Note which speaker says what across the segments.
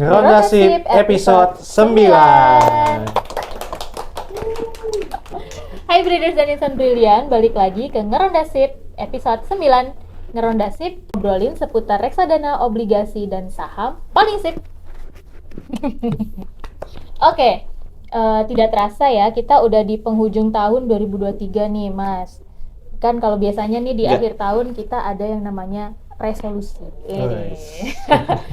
Speaker 1: Ngeronda Sip episode 9.
Speaker 2: Hai Breeders dan Insan Brilian, balik lagi ke Ngeronda Sip episode 9. Ngeronda Sip, ngobrolin seputar reksadana, obligasi, dan saham paling sip. Oke, tidak terasa ya, kita udah di penghujung tahun 2023 nih Mas. Kan kalau biasanya nih di akhir tahun kita ada yang namanya resolusi.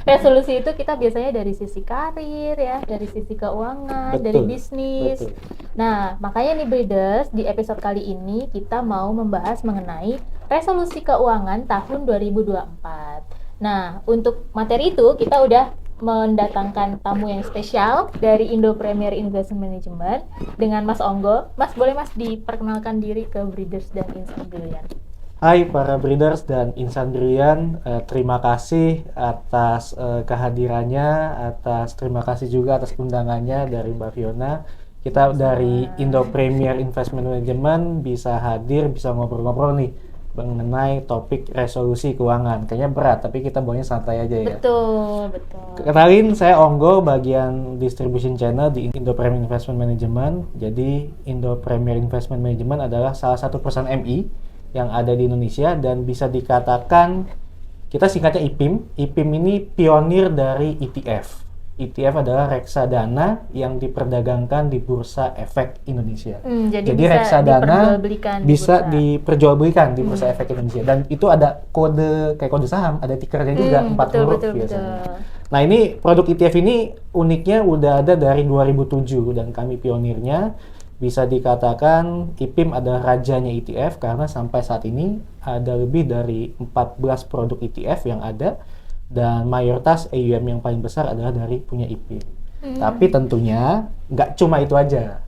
Speaker 2: Resolusi itu kita biasanya dari sisi karir ya, dari sisi keuangan, dari bisnis. Nah, makanya nih Breeders, di episode kali ini kita mau membahas mengenai resolusi keuangan tahun 2024. Nah, untuk materi itu kita udah mendatangkan tamu yang spesial dari Indo Premier Investment Management dengan Mas Onggo. Mas, boleh Mas diperkenalkan diri ke Breeders dan Insan Brilian?
Speaker 1: Hai para Breeders dan Insan Brilian, terima kasih atas kehadirannya, terima kasih juga atas undangannya dari Mbak Fiona. Kita dari Indo Premier Investment Management bisa hadir, bisa ngobrol-ngobrol nih mengenai topik resolusi keuangan. Kayaknya berat, tapi kita bawanya santai aja ya.
Speaker 2: Betul.
Speaker 1: Kenalin, saya Onggo, bagian distribution channel di Indo Premier Investment Management. Jadi Indo Premier Investment Management adalah salah satu perusahaan MI yang ada di Indonesia dan bisa dikatakan kita singkatnya IPIM. IPIM ini pionir dari ETF. ETF adalah reksadana yang diperdagangkan di Bursa Efek Indonesia.
Speaker 2: Jadi
Speaker 1: reksadana bisa diperjualbelikan di Bursa Efek Indonesia, dan itu ada kode kayak kode saham, ada tikernya juga 4 huruf biasanya. Nah, ini produk ETF ini uniknya udah ada dari 2007 dan kami pionirnya. Bisa dikatakan IPIM adalah rajanya ETF karena sampai saat ini ada lebih dari 14 produk ETF yang ada dan mayoritas AUM yang paling besar adalah dari punya IPIM. Tapi tentunya nggak cuma itu aja.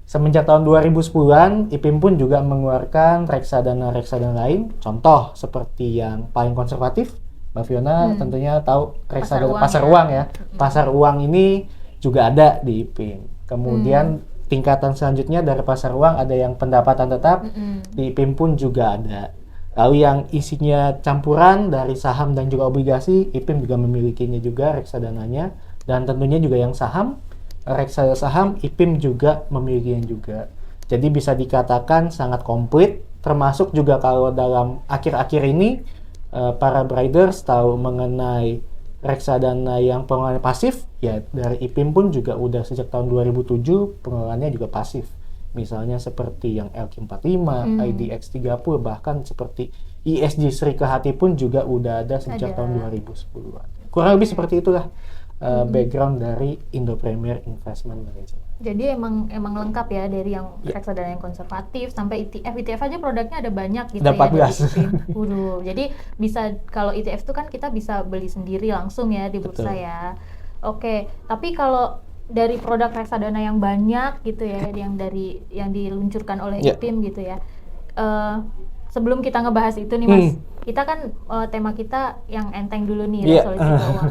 Speaker 1: Semenjak tahun 2010-an, IPIM pun juga mengeluarkan reksadana-reksadana lain. Contoh seperti yang paling konservatif, Mbak Fiona tentunya tahu reksadana pasar uang ya. Pasar uang ini juga ada di IPIM. Kemudian tingkatan selanjutnya dari pasar uang ada yang pendapatan tetap, di IPIM pun juga ada. Lalu yang isinya campuran dari saham dan juga obligasi, IPIM juga memilikinya juga reksadananya. Dan tentunya juga yang saham, reksadana saham, IPIM juga memilikinya juga. Jadi bisa dikatakan sangat komplit, termasuk juga kalau dalam akhir-akhir ini para breeders tahu mengenai reksadana yang pengelolaan pasif, ya dari IPIM pun juga udah sejak tahun 2007 pengelolaannya juga pasif. Misalnya seperti yang LQ45, IDX30, bahkan seperti ISG Sri Kehati pun juga udah ada sejak tahun 2010-an. Kurang lebih seperti itulah background dari Indo Premier Investment Management.
Speaker 2: Jadi emang lengkap ya, dari yang reksadana yang konservatif sampai ETF. ETF aja produknya ada banyak gitu.
Speaker 1: Ada 14.
Speaker 2: Jadi bisa, kalau ETF itu kan kita bisa beli sendiri langsung ya di bursa. Betul. Ya. Oke, tapi kalau dari produk reksadana yang banyak gitu ya, yang diluncurkan oleh IPIM gitu ya. Sebelum kita ngebahas itu nih Mas, kita kan tema kita yang enteng dulu nih, resolusi keuangan.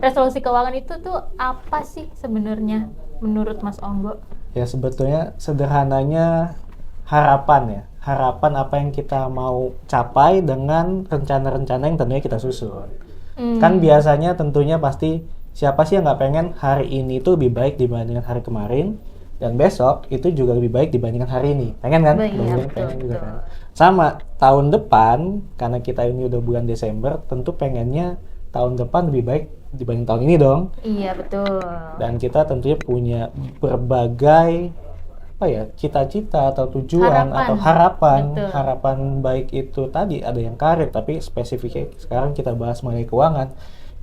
Speaker 2: Resolusi keuangan itu tuh apa sih sebenarnya menurut Mas Onggo?
Speaker 1: Ya sebetulnya sederhananya harapan ya. Harapan apa yang kita mau capai dengan rencana-rencana yang tentunya kita susun. Kan biasanya tentunya pasti siapa sih yang nggak pengen hari ini itu lebih baik dibandingkan hari kemarin, dan besok itu juga lebih baik dibandingkan hari ini. Pengen kan? Pengen juga kan. Sama tahun depan, karena kita ini udah bulan Desember, tentu pengennya tahun depan lebih baik dibanding tahun ini dong.
Speaker 2: Iya, betul.
Speaker 1: Dan kita tentunya punya berbagai cita-cita atau tujuan atau harapan. Betul. Harapan baik itu tadi ada yang karir, tapi spesifiknya sekarang kita bahas mengenai keuangan.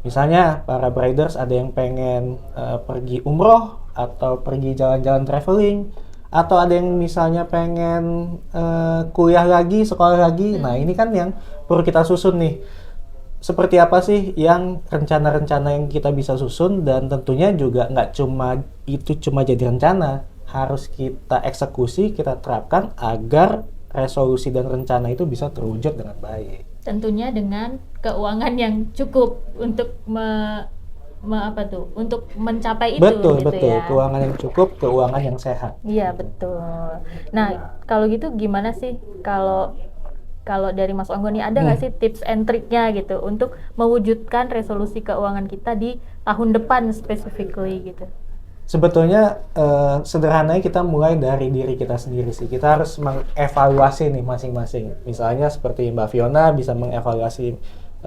Speaker 1: Misalnya para breeders ada yang pengen pergi umroh atau pergi jalan-jalan traveling, atau ada yang misalnya pengen kuliah lagi, sekolah lagi. Nah, ini kan yang perlu kita susun nih. Seperti apa sih yang rencana-rencana yang kita bisa susun, dan tentunya juga nggak cuma jadi rencana, harus kita eksekusi, kita terapkan agar resolusi dan rencana itu bisa terwujud dengan baik.
Speaker 2: Tentunya dengan keuangan yang cukup untuk untuk mencapai itu.
Speaker 1: Betul.
Speaker 2: Ya.
Speaker 1: Keuangan yang cukup, keuangan yang sehat.
Speaker 2: Iya, betul. Nah, kalau gitu gimana sih kalau kalau dari Mas Onggo nih ada nggak sih tips and triknya gitu untuk mewujudkan resolusi keuangan kita di tahun depan specifically gitu?
Speaker 1: Sebetulnya sederhananya kita mulai dari diri kita sendiri sih. Kita harus mengevaluasi nih masing-masing. Misalnya seperti Mbak Fiona bisa mengevaluasi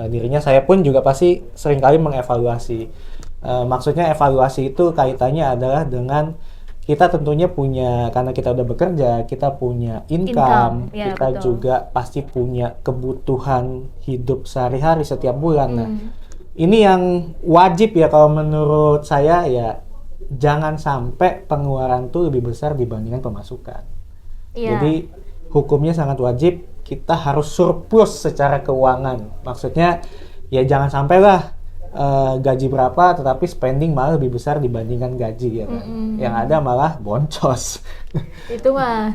Speaker 1: dirinya, saya pun juga pasti seringkali mengevaluasi. Maksudnya evaluasi itu kaitannya adalah dengan kita tentunya punya, karena kita udah bekerja, kita punya income
Speaker 2: ya,
Speaker 1: kita
Speaker 2: betul.
Speaker 1: juga pasti punya kebutuhan hidup sehari-hari setiap bulan. Nah, ini yang wajib ya kalau menurut saya ya, jangan sampai pengeluaran tuh lebih besar dibandingkan pemasukan. Jadi hukumnya sangat wajib, kita harus surplus secara keuangan. Maksudnya ya jangan sampailah gaji berapa tetapi spending malah lebih besar dibandingkan gaji ya kan. Yang ada malah boncos.
Speaker 2: Itu mah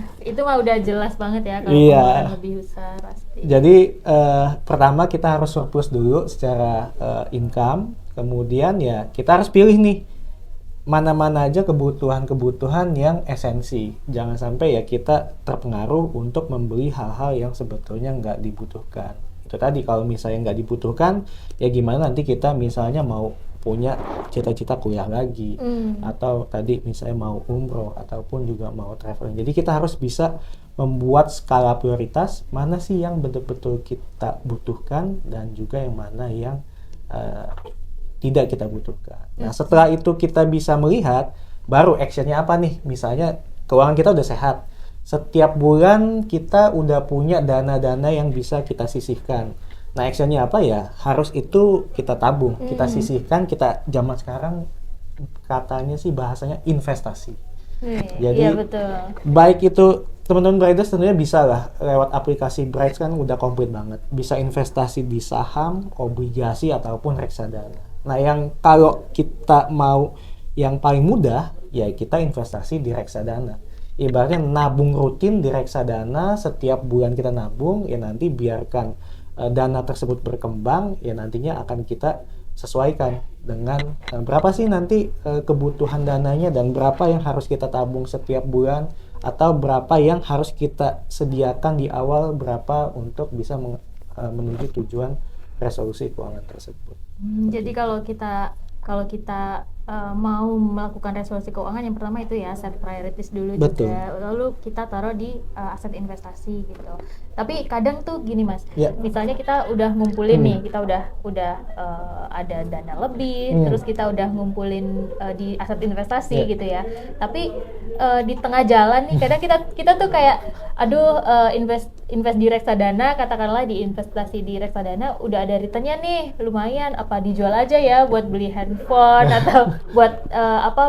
Speaker 2: udah jelas banget ya kalau pengeluaran lebih besar pasti.
Speaker 1: Jadi pertama kita harus surplus dulu secara income, kemudian ya kita harus pilih nih mana-mana aja kebutuhan-kebutuhan yang esensi. Jangan sampai ya kita terpengaruh untuk membeli hal-hal yang sebetulnya nggak dibutuhkan. Itu tadi, kalau misalnya nggak dibutuhkan, ya gimana nanti kita misalnya mau punya cita-cita kuliah lagi, atau tadi misalnya mau umroh, ataupun juga mau traveling. Jadi kita harus bisa membuat skala prioritas, mana sih yang betul-betul kita butuhkan, dan juga yang mana yang tidak kita butuhkan. Nah, setelah itu kita bisa melihat, baru actionnya apa nih? Misalnya keuangan kita udah sehat, setiap bulan kita udah punya dana-dana yang bisa kita sisihkan. Nah, actionnya apa ya? Harus itu kita tabung, kita sisihkan, kita zaman sekarang katanya sih bahasanya investasi. Jadi
Speaker 2: iya, betul.
Speaker 1: Baik itu teman-teman Briders tentunya bisa lah lewat aplikasi Brides kan udah komplit banget. Bisa investasi di saham, obligasi, ataupun reksadana. Nah, yang kalau kita mau yang paling mudah, ya kita investasi di reksadana. Ibaratnya nabung rutin di reksadana, setiap bulan kita nabung, ya nanti biarkan dana tersebut berkembang, ya nantinya akan kita sesuaikan dengan berapa sih nanti kebutuhan dananya, dan berapa yang harus kita tabung setiap bulan, atau berapa yang harus kita sediakan di awal, berapa untuk bisa menuju tujuan resolusi keuangan tersebut.
Speaker 2: Jadi kalau kita mau melakukan resolusi keuangan, yang pertama itu ya set priorities dulu.
Speaker 1: Betul.
Speaker 2: Juga, lalu kita taruh di aset investasi gitu. Tapi kadang tuh gini Mas, misalnya kita udah ngumpulin nih, kita udah ada dana lebih, terus kita udah ngumpulin di aset investasi gitu ya. Tapi di tengah jalan nih, kadang kita tuh kayak, aduh invest di reksadana, katakanlah di investasi di reksadana udah ada returnnya nih lumayan, apa dijual aja ya buat beli handphone atau buat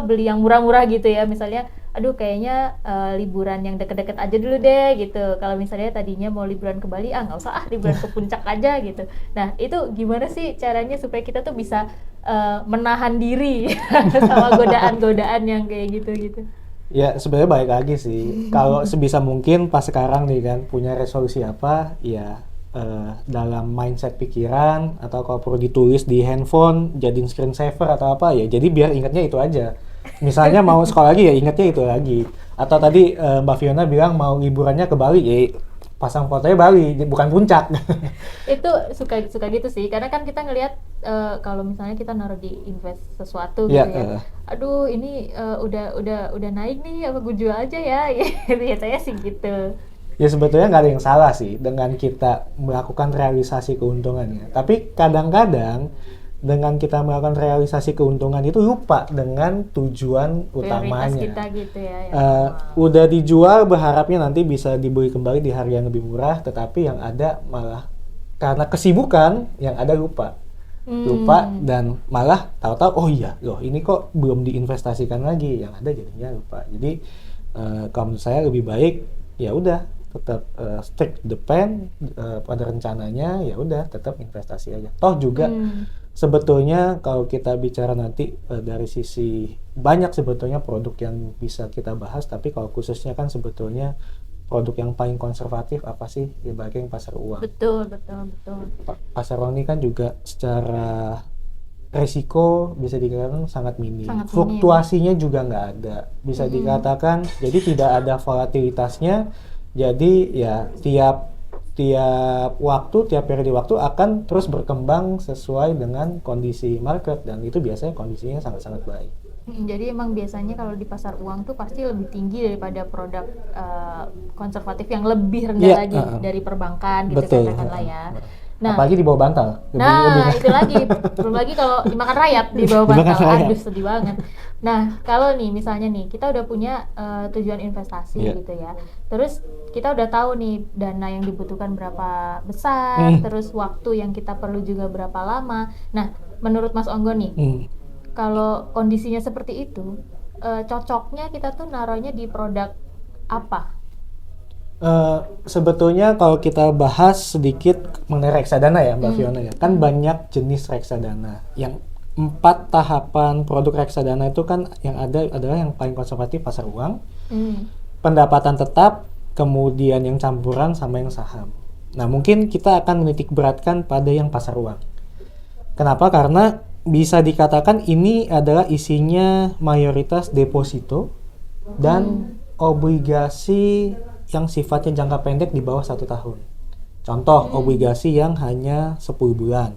Speaker 2: beli yang murah-murah gitu ya, misalnya aduh kayaknya liburan yang deket-deket aja dulu deh gitu. Kalau misalnya tadinya mau liburan ke Bali, nggak usah liburan ke puncak aja gitu. Nah, itu gimana sih caranya supaya kita tuh bisa menahan diri sama godaan-godaan yang kayak gitu-gitu?
Speaker 1: Ya sebenarnya balik lagi sih, kalau sebisa mungkin pas sekarang nih kan punya resolusi apa ya, dalam mindset pikiran, atau kalau perlu ditulis di handphone jadiin screensaver atau apa ya, jadi biar ingatnya itu aja. Misalnya mau sekolah lagi ya ingatnya itu lagi, atau tadi Mbak Fiona bilang mau liburannya ke Bali, ya pasang fotonya Bali bukan puncak. Itu
Speaker 2: suka gitu sih, karena kan kita ngelihat kalau misalnya kita naruh di invest sesuatu gitu ya, aduh ini udah naik nih, apa gue jual aja ya. Biasanya sih gitu.
Speaker 1: Ya sebetulnya nggak ada yang salah sih dengan kita melakukan realisasi keuntungannya, tapi kadang-kadang dengan kita melakukan realisasi keuntungan itu lupa dengan tujuan utamanya.
Speaker 2: Prioritas kita gitu ya.
Speaker 1: Udah dijual berharapnya nanti bisa dibeli kembali di harga yang lebih murah, tetapi yang ada malah karena kesibukan yang ada lupa dan malah tahu-tahu oh iya loh ini kok belum diinvestasikan lagi, yang ada jadinya lupa. Jadi kalau menurut saya lebih baik ya udah tetap stick to the plan, pada rencananya ya udah tetap investasi aja. Toh juga sebetulnya kalau kita bicara nanti dari sisi banyak sebetulnya produk yang bisa kita bahas, tapi kalau khususnya kan sebetulnya produk yang paling konservatif apa sih? Ibaratnya yang pasar uang.
Speaker 2: Betul.
Speaker 1: Pasar uang ini kan juga secara resiko bisa dikatakan sangat minim. Fluktuasinya juga nggak ada. Bisa dikatakan jadi tidak ada volatilitasnya. Jadi ya tiap periode waktu akan terus berkembang sesuai dengan kondisi market, dan itu biasanya kondisinya sangat-sangat baik.
Speaker 2: Jadi emang biasanya kalau di pasar uang tuh pasti lebih tinggi daripada produk konservatif yang lebih rendah lagi dari perbankan gitu.
Speaker 1: Betul.
Speaker 2: Katakanlah ya. Nah,
Speaker 1: apalagi di bawah bantal.
Speaker 2: Itu lagi, belum lagi kalau dimakan rayap di bawah bantal. Aduh, sedih banget. Nah, kalau nih misalnya nih kita udah punya tujuan investasi gitu ya. Terus kita udah tahu nih dana yang dibutuhkan berapa besar, terus waktu yang kita perlu juga berapa lama. Nah, menurut Mas Onggo nih, kalau kondisinya seperti itu, cocoknya kita tuh naruhnya di produk apa?
Speaker 1: Sebetulnya kalau kita bahas sedikit mengenai reksadana ya Mbak Fiona ya, kan banyak jenis reksadana. Yang 4 tahapan produk reksadana itu kan yang ada adalah yang paling konservatif pasar uang, pendapatan tetap, kemudian yang campuran sama yang saham. Nah mungkin kita akan menitik beratkan pada yang pasar uang. Kenapa? Karena bisa dikatakan ini adalah isinya mayoritas deposito dan obligasi yang sifatnya jangka pendek di bawah 1 tahun. Contoh, obligasi yang hanya 10 bulan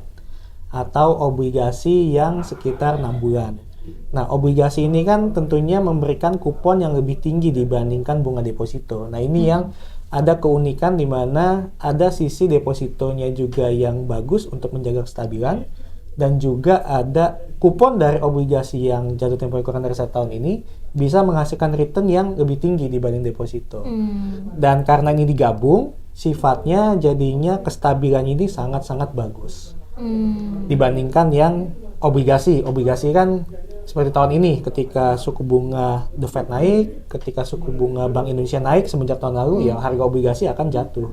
Speaker 1: atau obligasi yang sekitar 6 bulan. Nah, obligasi ini kan tentunya memberikan kupon yang lebih tinggi dibandingkan bunga deposito. Nah, ini yang ada keunikan di mana ada sisi depositonya juga yang bagus untuk menjaga kestabilan, dan juga ada kupon dari obligasi yang jatuh tempo kurang dari 1 tahun ini bisa menghasilkan return yang lebih tinggi dibanding deposito. Dan karena ini digabung, sifatnya jadinya kestabilan ini sangat-sangat bagus dibandingkan yang obligasi. Obligasi kan seperti tahun ini ketika suku bunga The Fed naik, ketika suku bunga Bank Indonesia naik semenjak tahun lalu, ya harga obligasi akan jatuh.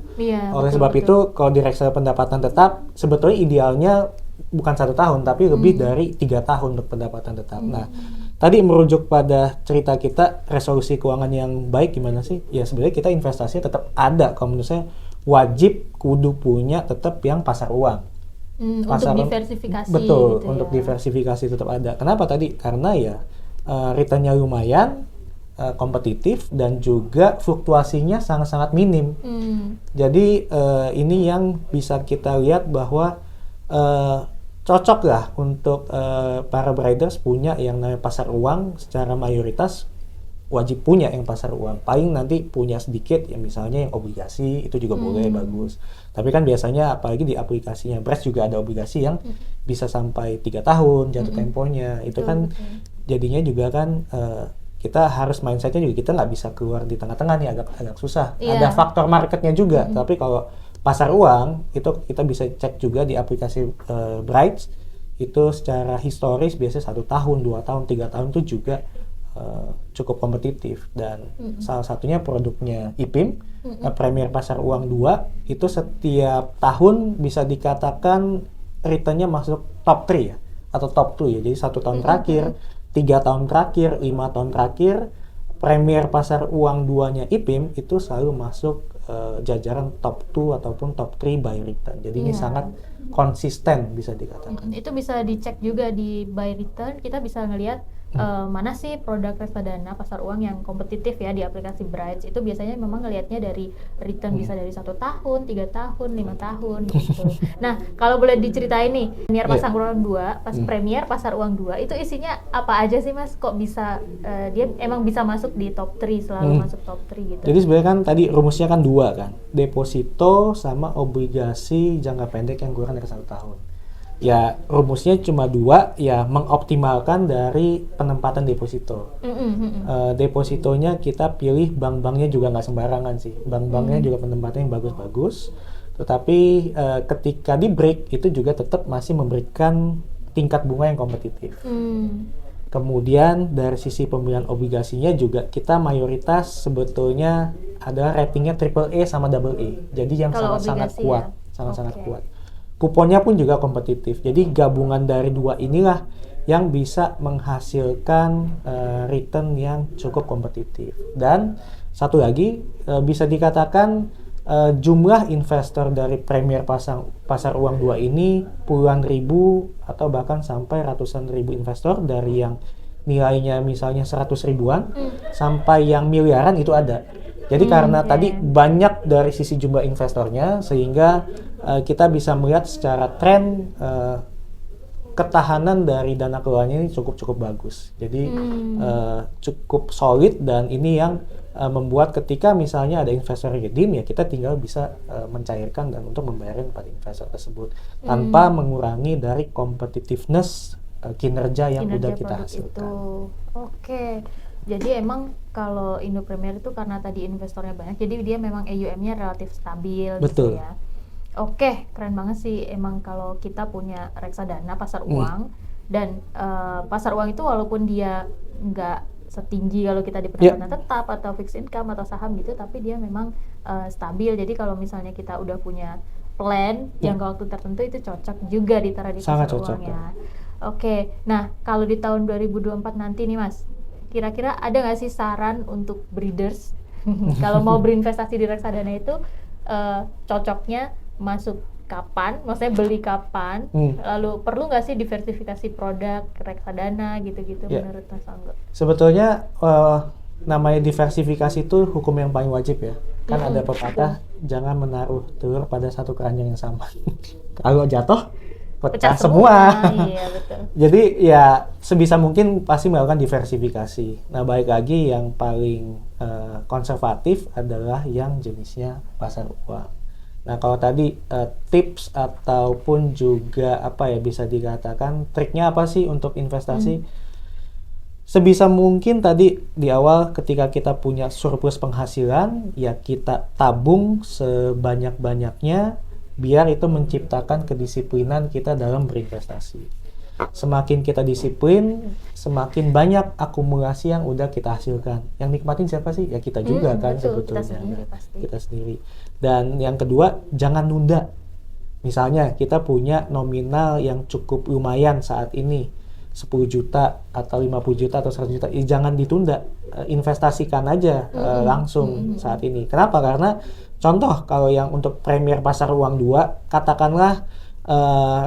Speaker 1: Oleh sebab itu, kalau di reksadana pendapatan tetap, sebetulnya idealnya bukan 1 tahun, tapi lebih dari 3 tahun untuk pendapatan tetap. Nah, tadi merujuk pada cerita kita, resolusi keuangan yang baik gimana sih? Ya sebenarnya kita investasinya tetap ada. Kalau menurut saya wajib kudu punya tetap yang pasar uang.
Speaker 2: Untuk diversifikasi.
Speaker 1: Betul,
Speaker 2: gitu
Speaker 1: untuk
Speaker 2: ya.
Speaker 1: diversifikasi tetap ada. Kenapa tadi? Karena ya returnnya lumayan, kompetitif, dan juga fluktuasinya sangat-sangat minim. Jadi ini yang bisa kita lihat bahwa cocok lah untuk para traders punya yang namanya pasar uang. Secara mayoritas wajib punya yang pasar uang. Paling nanti punya sedikit yang misalnya yang obligasi, itu juga boleh, bagus. Tapi kan biasanya apalagi di aplikasinya Brex juga ada obligasi yang bisa sampai 3 tahun jatuh temponya. Itu kan jadinya juga kan kita harus mindsetnya juga, kita nggak bisa keluar di tengah-tengah nih, agak susah. Ada faktor marketnya juga. Tapi kalau pasar uang itu kita bisa cek juga di aplikasi Bright, itu secara historis biasanya 1 tahun, 2 tahun, 3 tahun itu juga cukup kompetitif. Dan salah satunya produknya IPIM, Premier Pasar Uang 2, itu setiap tahun bisa dikatakan returnnya masuk top 3 ya, atau top 2 ya. Jadi 1 tahun terakhir, 3 tahun terakhir, 5 tahun terakhir, Premier Pasar Uang 2-nya IPIM itu selalu masuk jajaran top 2 ataupun top 3 by return. Jadi ini sangat konsisten bisa dikatakan.
Speaker 2: Itu bisa dicek juga di by return, kita bisa ngelihat mana sih produk reksadana pasar uang yang kompetitif ya di aplikasi Bright. Itu biasanya memang ngelihatnya dari return bisa dari 1 tahun, 3 tahun, 5 tahun gitu. Nah, kalau boleh diceritain nih, Premier Pasar Uang 2, Premier Pasar Uang 2 itu isinya apa aja sih Mas? Kok bisa dia emang bisa masuk di top 3, selalu masuk top 3 gitu.
Speaker 1: Jadi sebenarnya kan tadi rumusnya kan 2 kan, deposito sama obligasi jangka pendek yang kurang dari 1 tahun. Ya rumusnya cuma 2, ya mengoptimalkan dari penempatan deposito. Depositonya kita pilih bank-banknya juga nggak sembarangan sih, bank-banknya juga penempatan yang bagus-bagus. Tetapi ketika di break itu juga tetap masih memberikan tingkat bunga yang kompetitif. Kemudian dari sisi pemilihan obligasinya juga kita mayoritas sebetulnya adalah ratingnya AAA sama AA. Jadi yang sangat-sangat kuat, sangat-sangat kuat. Kuponnya pun juga kompetitif. Jadi gabungan dari 2 inilah yang bisa menghasilkan return yang cukup kompetitif. Dan satu lagi bisa dikatakan jumlah investor dari Premier Pasar Uang 2 ini puluhan ribu atau bahkan sampai ratusan ribu investor, dari yang nilainya misalnya 100 ribuan sampai yang miliaran itu ada. Jadi karena tadi banyak dari sisi jumlah investornya, sehingga kita bisa melihat secara tren ketahanan dari dana keluarnya ini cukup bagus. Jadi cukup solid, dan ini yang membuat ketika misalnya ada investor redeem, ya kita tinggal bisa mencairkan dan untuk membayarkan pada investor tersebut tanpa mengurangi dari competitiveness kinerja yang udah kita hasilkan.
Speaker 2: Oke. Jadi emang kalau Indo Premier itu karena tadi investornya banyak, jadi dia memang AUM-nya relatif stabil.
Speaker 1: Betul.
Speaker 2: Gitu ya. Oke, keren banget sih emang kalau kita punya reksadana pasar uang, dan pasar uang itu walaupun dia nggak setinggi kalau kita di pendapatan tetap atau fixed income atau saham gitu, tapi dia memang stabil. Jadi kalau misalnya kita udah punya plan jangka waktu tertentu, itu cocok juga ditaruh di pasar uang ya. Oke, nah kalau di tahun 2024 nanti nih Mas, kira-kira ada nggak sih saran untuk breeders kalau mau berinvestasi di reksadana itu cocoknya masuk kapan, maksudnya beli kapan, lalu perlu nggak sih diversifikasi produk reksadana gitu-gitu menurut Mas Anggo?
Speaker 1: Sebetulnya namanya diversifikasi itu hukum yang paling wajib ya. Kan ada pepatah, jangan menaruh telur pada satu keranjang yang sama. Kalau jatuh pecah semua.
Speaker 2: Iya, betul.
Speaker 1: Jadi ya sebisa mungkin pasti melakukan diversifikasi. Nah, balik lagi yang paling konservatif adalah yang jenisnya pasar uang. Nah, kalau tadi tips ataupun juga apa ya bisa dikatakan triknya apa sih untuk investasi? Sebisa mungkin tadi di awal ketika kita punya surplus penghasilan, ya kita tabung sebanyak-banyaknya biar itu menciptakan kedisiplinan kita dalam berinvestasi. Semakin kita disiplin, semakin banyak akumulasi yang udah kita hasilkan. Yang nikmatin siapa sih? Ya kita juga kan,
Speaker 2: betul,
Speaker 1: sebetulnya. Kita sendiri. Dan yang kedua, jangan nunda. Misalnya kita punya nominal yang cukup lumayan saat ini, 10 juta atau 50 juta atau 100 juta, jangan ditunda. Investasikan aja langsung saat ini. Kenapa? Karena contoh kalau yang untuk Premier Pasar Uang 2, katakanlah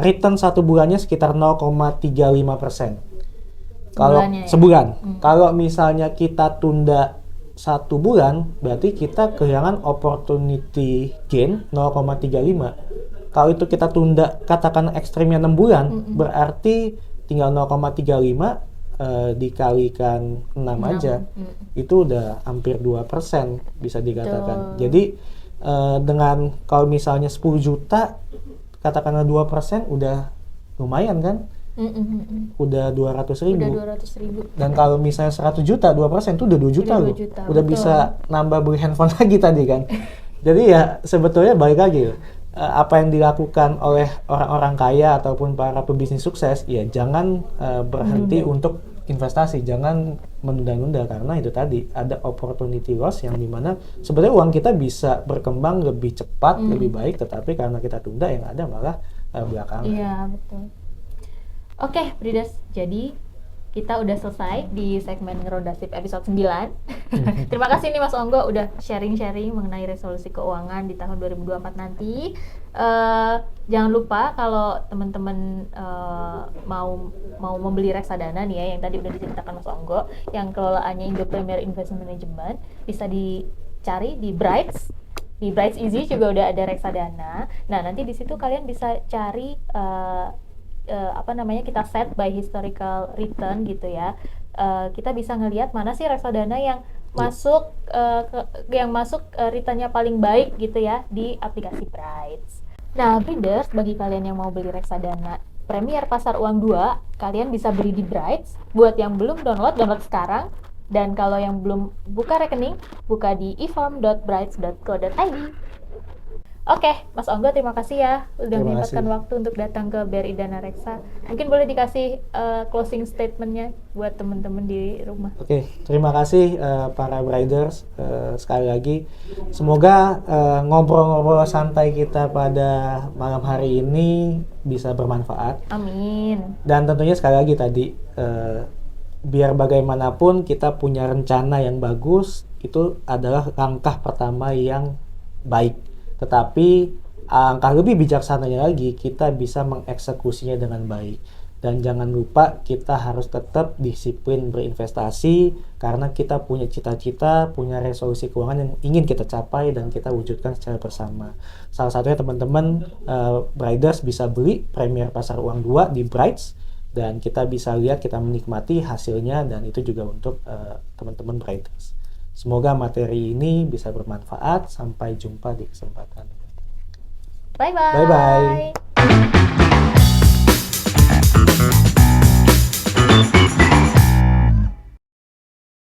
Speaker 1: return satu bulannya sekitar 0,35%. Kalau sebulan. Kalau misalnya kita tunda 1 bulan, berarti kita kehilangan opportunity gain 0,35. Kalau itu kita tunda, katakan ekstrimnya 6 bulan, berarti tinggal 0,35 dikalikan 6 aja. Itu udah hampir 2% bisa dikatakan. Jadi dengan kalau misalnya 10 juta, katakanlah 2%, udah lumayan kan? Udah 200.000. Dan kalau misalnya 100 juta, 2% itu udah 2 juta loh. Udah bisa nambah beli handphone lagi tadi kan. Jadi ya sebetulnya balik lagi apa yang dilakukan oleh orang-orang kaya ataupun para pebisnis sukses, ya jangan berhenti untuk investasi, jangan menunda-nunda, karena itu tadi ada opportunity loss yang dimana sebenarnya uang kita bisa berkembang lebih cepat, lebih baik, tetapi karena kita tunda yang ada malah belakangan.
Speaker 2: Iya, betul. Oke, Breeders, jadi kita udah selesai di segmen Ngerodasip episode 9. Terima kasih nih Mas Onggo udah sharing-sharing mengenai resolusi keuangan di tahun 2024 nanti. Jangan lupa kalau teman-teman mau membeli reksadana nih ya, yang tadi udah diceritakan Mas Onggo, yang kelolaannya Indo Premier Investment Management, bisa dicari di Brights. Di Brights Easy juga udah ada reksadana. Nah, nanti di situ kalian bisa cari kita set by historical return gitu ya. Kita bisa ngelihat mana sih reksadana yang masuk returnnya paling baik gitu ya di aplikasi Brights. Nah, Breeders, bagi kalian yang mau beli reksadana Premier Pasar Uang 2, kalian bisa beli di Brights. Buat yang belum download sekarang. Dan kalau yang belum buka rekening, buka di efarm.brights.co.id. Oke, Mas Onggo, terima kasih ya udah menyempatkan waktu untuk datang ke BRI Dana Reksa. Mungkin boleh dikasih closing statement-nya buat teman-teman di rumah.
Speaker 1: Oke, terima kasih para Briders. Sekali lagi, semoga ngobrol-ngobrol santai kita pada malam hari ini bisa bermanfaat.
Speaker 2: Amin.
Speaker 1: Dan tentunya sekali lagi tadi, biar bagaimanapun kita punya rencana yang bagus, itu adalah langkah pertama yang baik. Tetapi angka lebih bijaksananya lagi, kita bisa mengeksekusinya dengan baik. Dan jangan lupa kita harus tetap disiplin berinvestasi karena kita punya cita-cita, punya resolusi keuangan yang ingin kita capai dan kita wujudkan secara bersama. Salah satunya teman-teman Briders bisa beli Premier Pasar Uang 2 di Brights dan kita bisa lihat, kita menikmati hasilnya, dan itu juga untuk teman-teman Briders. Semoga materi ini bisa bermanfaat. Sampai jumpa di kesempatan.
Speaker 2: Bye-bye.
Speaker 1: Bye-bye.